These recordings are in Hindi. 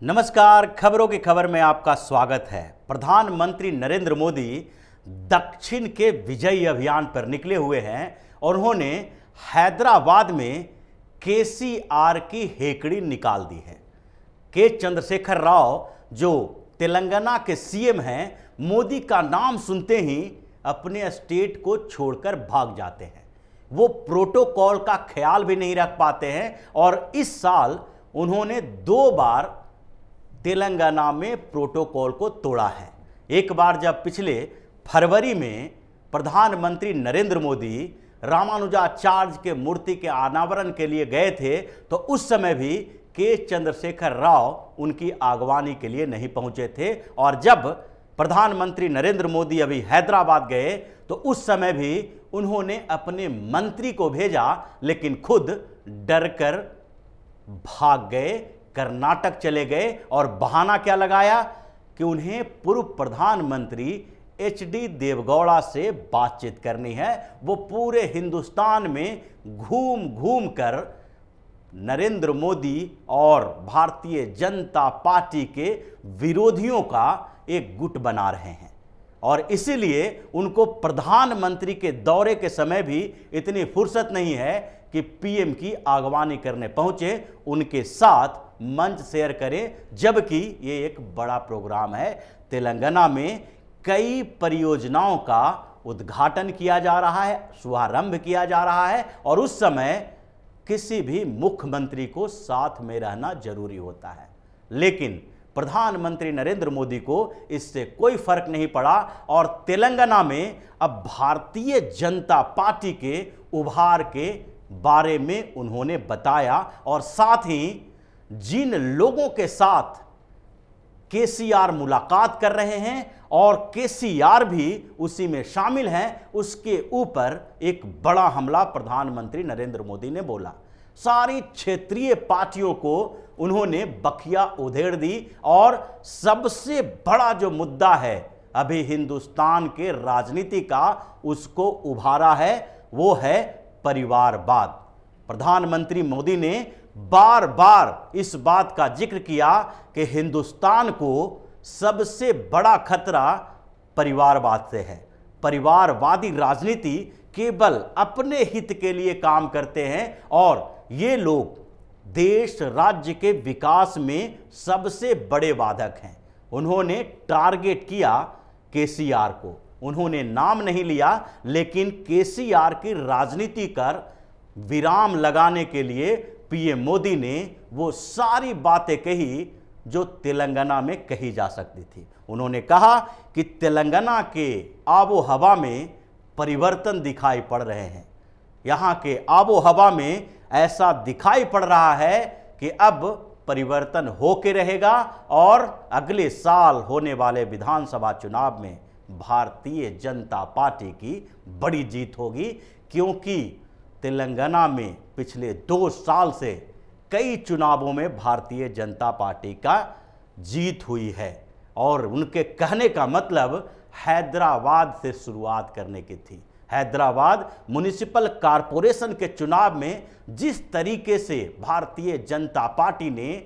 नमस्कार, खबरों की खबर में आपका स्वागत है। प्रधानमंत्री नरेंद्र मोदी दक्षिण के विजयी अभियान पर निकले हुए हैं और उन्होंने हैदराबाद में केसीआर की हेकड़ी निकाल दी है। के चंद्रशेखर राव जो तेलंगाना के सीएम हैं, मोदी का नाम सुनते ही अपने स्टेट को छोड़कर भाग जाते हैं। वो प्रोटोकॉल का ख्याल भी नहीं रख पाते हैं और इस साल उन्होंने 2 बार तेलंगाना में प्रोटोकॉल को तोड़ा है। एक बार जब पिछले फरवरी में प्रधानमंत्री नरेंद्र मोदी रामानुजाचार्य के मूर्ति के अनावरण के लिए गए थे, तो उस समय भी के चंद्रशेखर राव उनकी आगवानी के लिए नहीं पहुंचे थे। और जब प्रधानमंत्री नरेंद्र मोदी अभी हैदराबाद गए तो उस समय भी उन्होंने अपने मंत्री को भेजा, लेकिन खुद डरकर भाग गए, कर्नाटक चले गए। और बहाना क्या लगाया कि उन्हें पूर्व प्रधानमंत्री एचडी देवगौड़ा से बातचीत करनी है। वो पूरे हिंदुस्तान में घूम घूम कर नरेंद्र मोदी और भारतीय जनता पार्टी के विरोधियों का एक गुट बना रहे हैं और इसीलिए उनको प्रधानमंत्री के दौरे के समय भी इतनी फुर्सत नहीं है कि पीएम की आगवानी करने पहुंचे, उनके साथ मंच शेयर करें, जबकि ये एक बड़ा प्रोग्राम है। तेलंगाना में कई परियोजनाओं का उद्घाटन किया जा रहा है, शुभारंभ किया जा रहा है और उस समय किसी भी मुख्यमंत्री को साथ में रहना जरूरी होता है। लेकिन प्रधानमंत्री नरेंद्र मोदी को इससे कोई फर्क नहीं पड़ा और तेलंगाना में अब भारतीय जनता पार्टी के उभार के बारे में उन्होंने बताया और साथ ही जिन लोगों के साथ केसीआर मुलाकात कर रहे हैं और केसीआर भी उसी में शामिल हैं, उसके ऊपर एक बड़ा हमला प्रधानमंत्री नरेंद्र मोदी ने बोला। सारी क्षेत्रीय पार्टियों को उन्होंने बखिया उधेड़ दी और सबसे बड़ा जो मुद्दा है अभी हिंदुस्तान के राजनीति का, उसको उभारा है, वो है परिवारवाद। प्रधानमंत्री मोदी ने बार बार इस बात का जिक्र किया कि हिंदुस्तान को सबसे बड़ा खतरा परिवारवाद से है। परिवारवादी राजनीति केवल अपने हित के लिए काम करते हैं और ये लोग देश राज्य के विकास में सबसे बड़े बाधक हैं। उन्होंने टारगेट किया केसीआर को, उन्होंने नाम नहीं लिया, लेकिन केसीआर की राजनीति कर विराम लगाने के लिए पीएम मोदी ने वो सारी बातें कही जो तेलंगाना में कही जा सकती थी। उन्होंने कहा कि तेलंगाना के आबो हवा में परिवर्तन दिखाई पड़ रहे हैं। यहाँ के आबो हवा में ऐसा दिखाई पड़ रहा है कि अब परिवर्तन होके रहेगा और अगले साल होने वाले विधानसभा चुनाव में भारतीय जनता पार्टी की बड़ी जीत होगी, क्योंकि तेलंगाना में पिछले 2 साल से कई चुनावों में भारतीय जनता पार्टी का जीत हुई है और उनके कहने का मतलब हैदराबाद से शुरुआत करने की थी। हैदराबाद म्युनिसिपल कॉरपोरेशन के चुनाव में जिस तरीके से भारतीय जनता पार्टी ने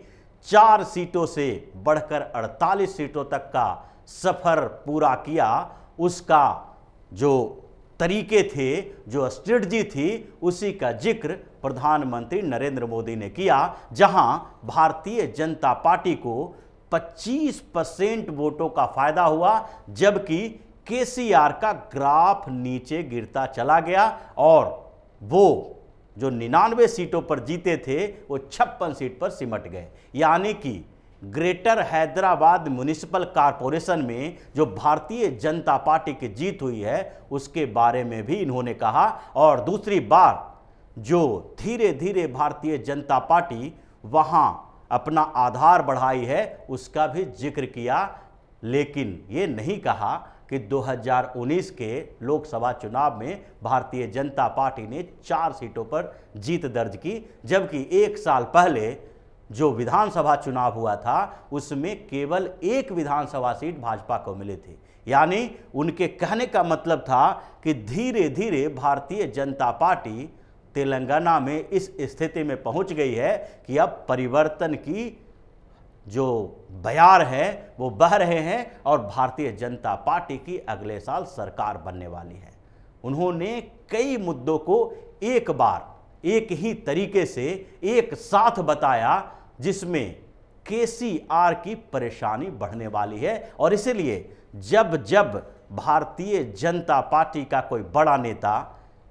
4 सीटों से बढ़कर 48 सीटों तक का सफर पूरा किया, उसका जो तरीके थे, जो स्ट्रेटजी थी, उसी का जिक्र प्रधानमंत्री नरेंद्र मोदी ने किया। जहां भारतीय जनता पार्टी को 25% वोटों का फायदा हुआ, जबकि केसीआर का ग्राफ नीचे गिरता चला गया और वो जो 99 सीटों पर जीते थे वो 56 सीट पर सिमट गए। यानी कि ग्रेटर हैदराबाद म्युनिसिपल कॉरपोरेशन में जो भारतीय जनता पार्टी की जीत हुई है उसके बारे में भी इन्होंने कहा और दूसरी बार जो धीरे धीरे भारतीय जनता पार्टी वहां अपना आधार बढ़ाई है उसका भी जिक्र किया। लेकिन ये नहीं कहा कि 2019 के लोकसभा चुनाव में भारतीय जनता पार्टी ने 4 सीटों पर जीत दर्ज की, जबकि 1 साल पहले जो विधानसभा चुनाव हुआ था उसमें केवल 1 विधानसभा सीट भाजपा को मिली थी। यानी उनके कहने का मतलब था कि धीरे धीरे भारतीय जनता पार्टी तेलंगाना में इस स्थिति में पहुंच गई है कि अब परिवर्तन की जो बयार है वो बह रहे हैं और भारतीय जनता पार्टी की अगले साल सरकार बनने वाली है। उन्होंने कई मुद्दों को एक बार एक ही तरीके से एक साथ बताया, जिसमें केसीआर की परेशानी बढ़ने वाली है। और इसलिए जब जब भारतीय जनता पार्टी का कोई बड़ा नेता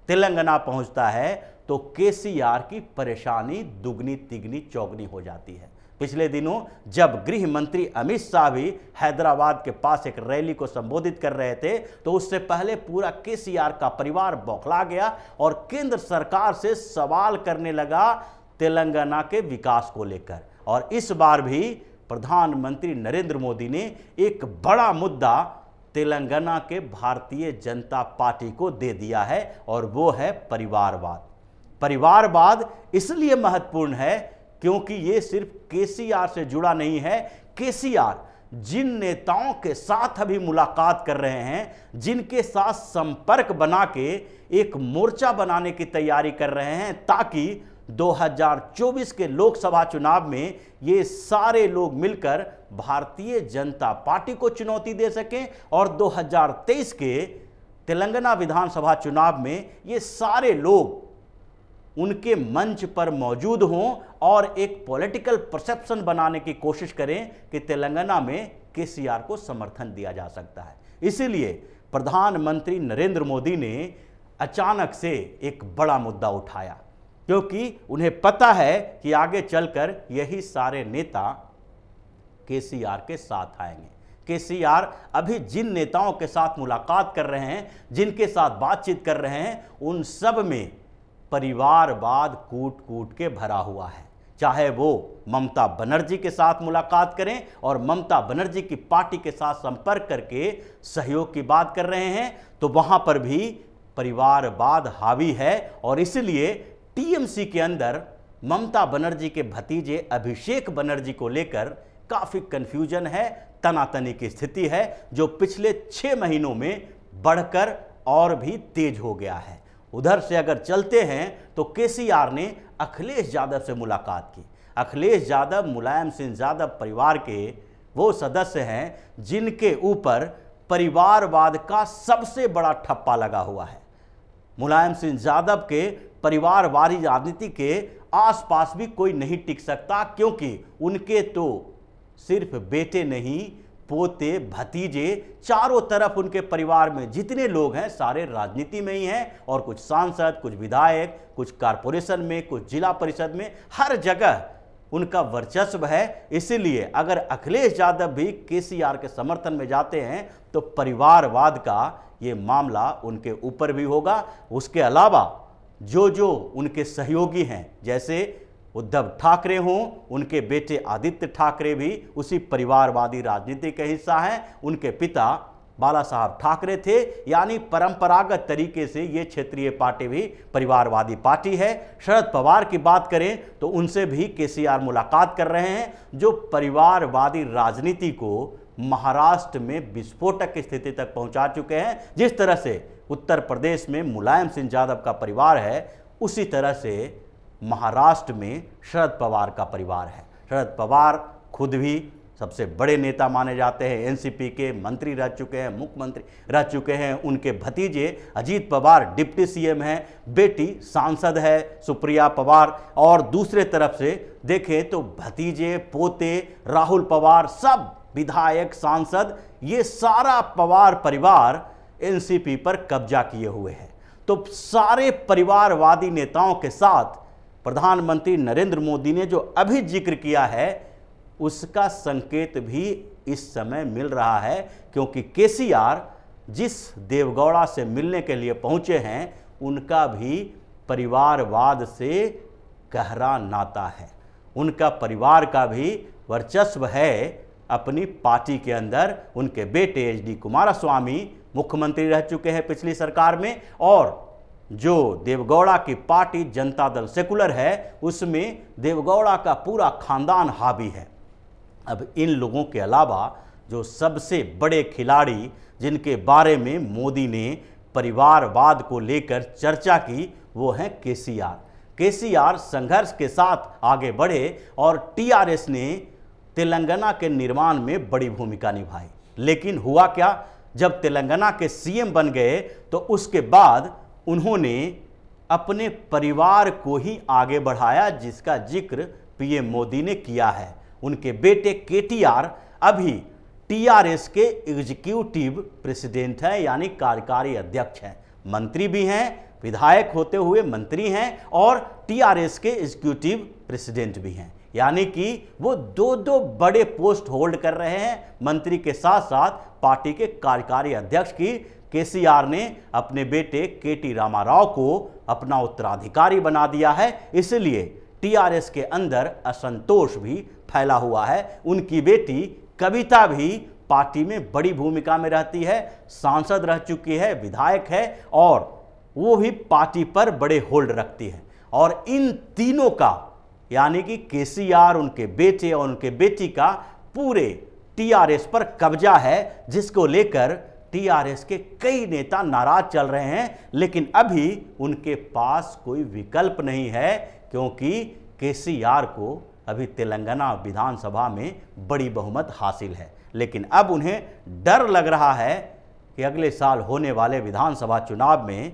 तेलंगाना पहुंचता है तो केसीआर की परेशानी दुगनी तिगनी चौगनी हो जाती है। पिछले दिनों जब गृह मंत्री अमित शाह भी हैदराबाद के पास एक रैली को संबोधित कर रहे थे तो उससे पहले पूरा केसीआर का परिवार बौखला गया और केंद्र सरकार से सवाल करने लगा तेलंगाना के विकास को लेकर। और इस बार भी प्रधानमंत्री नरेंद्र मोदी ने एक बड़ा मुद्दा तेलंगाना के भारतीय जनता पार्टी को दे दिया है और वो है परिवारवाद। परिवारवाद इसलिए महत्वपूर्ण है क्योंकि ये सिर्फ केसीआर से जुड़ा नहीं है। केसीआर जिन नेताओं के साथ अभी मुलाकात कर रहे हैं, जिनके साथ संपर्क बना के एक मोर्चा बनाने की तैयारी कर रहे हैं ताकि 2024 के लोकसभा चुनाव में ये सारे लोग मिलकर भारतीय जनता पार्टी को चुनौती दे सकें और 2023 के तेलंगाना विधानसभा चुनाव में ये सारे लोग उनके मंच पर मौजूद हों और एक पॉलिटिकल परसेप्शन बनाने की कोशिश करें कि तेलंगाना में केसीआर को समर्थन दिया जा सकता है। इसीलिए प्रधानमंत्री नरेंद्र मोदी ने अचानक से एक बड़ा मुद्दा उठाया, क्योंकि उन्हें पता है कि आगे चलकर यही सारे नेता केसीआर के साथ आएंगे। केसीआर अभी जिन नेताओं के साथ मुलाकात कर रहे हैं, जिनके साथ बातचीत कर रहे हैं, उन सब में परिवारवाद कूट कूट के भरा हुआ है। चाहे वो ममता बनर्जी के साथ मुलाकात करें और ममता बनर्जी की पार्टी के साथ संपर्क करके सहयोग की बात कर रहे हैं, तो वहां पर भी परिवारवाद हावी है। और इसलिए टीएमसी के अंदर ममता बनर्जी के भतीजे अभिषेक बनर्जी को लेकर काफी कंफ्यूजन है, तनातनी की स्थिति है, जो पिछले 6 महीनों में बढ़कर और भी तेज हो गया है। उधर से अगर चलते हैं तो केसीआर ने अखिलेश यादव से मुलाकात की। अखिलेश यादव मुलायम सिंह यादव परिवार के वो सदस्य हैं जिनके ऊपर परिवारवाद का सबसे बड़ा ठप्पा लगा हुआ है। मुलायम सिंह यादव के परिवारवादी राजनीति के आसपास भी कोई नहीं टिक सकता, क्योंकि उनके तो सिर्फ बेटे नहीं, पोते, भतीजे, चारों तरफ उनके परिवार में जितने लोग हैं सारे राजनीति में ही हैं और कुछ सांसद, कुछ विधायक, कुछ कारपोरेशन में, कुछ जिला परिषद में, हर जगह उनका वर्चस्व है। इसीलिए अगर अखिलेश यादव भी केसीआर के समर्थन में जाते हैं तो परिवारवाद का ये मामला उनके ऊपर भी होगा। उसके अलावा जो उनके सहयोगी हैं, जैसे उद्धव ठाकरे हों, उनके बेटे आदित्य ठाकरे भी उसी परिवारवादी राजनीति का हिस्सा हैं। उनके पिता बाला साहब ठाकरे थे, यानी परंपरागत तरीके से ये क्षेत्रीय पार्टी भी परिवारवादी पार्टी है। शरद पवार की बात करें तो उनसे भी केसीआर मुलाकात कर रहे हैं, जो परिवारवादी राजनीति को महाराष्ट्र में विस्फोटक की स्थिति तक पहुंचा चुके हैं। जिस तरह से उत्तर प्रदेश में मुलायम सिंह यादव का परिवार है, उसी तरह से महाराष्ट्र में शरद पवार का परिवार है। शरद पवार खुद भी सबसे बड़े नेता माने जाते हैं, एनसीपी के मंत्री रह चुके हैं, मुख्यमंत्री रह चुके हैं। उनके भतीजे अजीत पवार डिप्टी सीएम हैं, बेटी सांसद है सुप्रिया पवार, और दूसरे तरफ से देखें तो भतीजे, पोते राहुल पवार, सब विधायक, सांसद, ये सारा पवार परिवार एनसीपी पर कब्जा किए हुए है। तो सारे परिवारवादी नेताओं के साथ प्रधानमंत्री नरेंद्र मोदी ने जो अभी जिक्र किया है उसका संकेत भी इस समय मिल रहा है, क्योंकि केसीआर जिस देवगौड़ा से मिलने के लिए पहुंचे हैं उनका भी परिवारवाद से गहरा नाता है। उनका परिवार का भी वर्चस्व है अपनी पार्टी के अंदर। उनके बेटे एचडी कुमारस्वामी मुख्यमंत्री रह चुके हैं पिछली सरकार में, और जो देवगौड़ा की पार्टी जनता दल सेकुलर है उसमें देवगौड़ा का पूरा खानदान हावी है। अब इन लोगों के अलावा जो सबसे बड़े खिलाड़ी जिनके बारे में मोदी ने परिवारवाद को लेकर चर्चा की वो हैं केसीआर। केसीआर संघर्ष के साथ आगे बढ़े और टीआरएस ने तेलंगाना के निर्माण में बड़ी भूमिका निभाई। लेकिन हुआ क्या, जब तेलंगाना के सीएम बन गए तो उसके बाद उन्होंने अपने परिवार को ही आगे बढ़ाया, जिसका जिक्र पीएम मोदी ने किया है। उनके बेटे केटीआर अभी टीआरएस के एग्जीक्यूटिव प्रेसिडेंट हैं, यानी कार्यकारी अध्यक्ष हैं, मंत्री भी हैं, विधायक होते हुए मंत्री हैं और टीआरएस के एग्जीक्यूटिव प्रेसिडेंट भी हैं, यानी कि वो दो बड़े पोस्ट होल्ड कर रहे हैं। मंत्री के साथ साथ पार्टी के कार्यकारी अध्यक्ष की केसीआर ने अपने बेटे केटी रामाराव को अपना उत्तराधिकारी बना दिया है, इसलिए टीआरएस के अंदर असंतोष भी फैला हुआ है। उनकी बेटी कविता भी पार्टी में बड़ी भूमिका में रहती है, सांसद रह चुकी है, विधायक है और वो भी पार्टी पर बड़े होल्ड रखती है। और इन तीनों का, यानी कि केसीआर, उनके बेटे और उनके बेटी का पूरे टीआरएस पर कब्जा है, जिसको लेकर टीआरएस के कई नेता नाराज चल रहे हैं। लेकिन अभी उनके पास कोई विकल्प नहीं है, क्योंकि केसीआर को अभी तेलंगाना विधानसभा में बड़ी बहुमत हासिल है। लेकिन अब उन्हें डर लग रहा है कि अगले साल होने वाले विधानसभा चुनाव में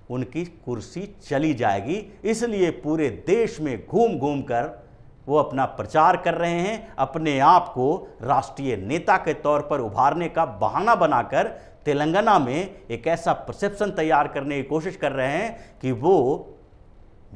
उनकी कुर्सी चली जाएगी, इसलिए पूरे देश में घूम घूम कर वो अपना प्रचार कर रहे हैं। अपने आप को राष्ट्रीय नेता के तौर पर उभारने का बहाना बनाकर तेलंगाना में एक ऐसा परसेप्शन तैयार करने की कोशिश कर रहे हैं कि वो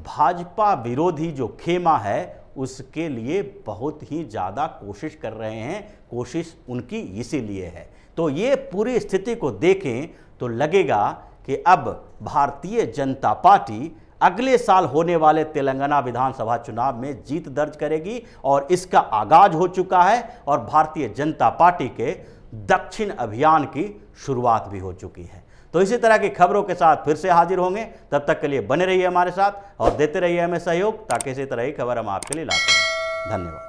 भाजपा विरोधी जो खेमा है उसके लिए बहुत ही ज़्यादा कोशिश कर रहे हैं। कोशिश उनकी इसीलिए है। तो ये पूरी स्थिति को देखें तो लगेगा कि अब भारतीय जनता पार्टी अगले साल होने वाले तेलंगाना विधानसभा चुनाव में जीत दर्ज करेगी और इसका आगाज हो चुका है और भारतीय जनता पार्टी के दक्षिण अभियान की शुरुआत भी हो चुकी है। तो इसी तरह की खबरों के साथ फिर से हाजिर होंगे, तब तक के लिए बने रहिए हमारे साथ और देते रहिए हमें सहयोग, ताकि इसी तरह की खबर हम आपके लिए लाते रहें। धन्यवाद।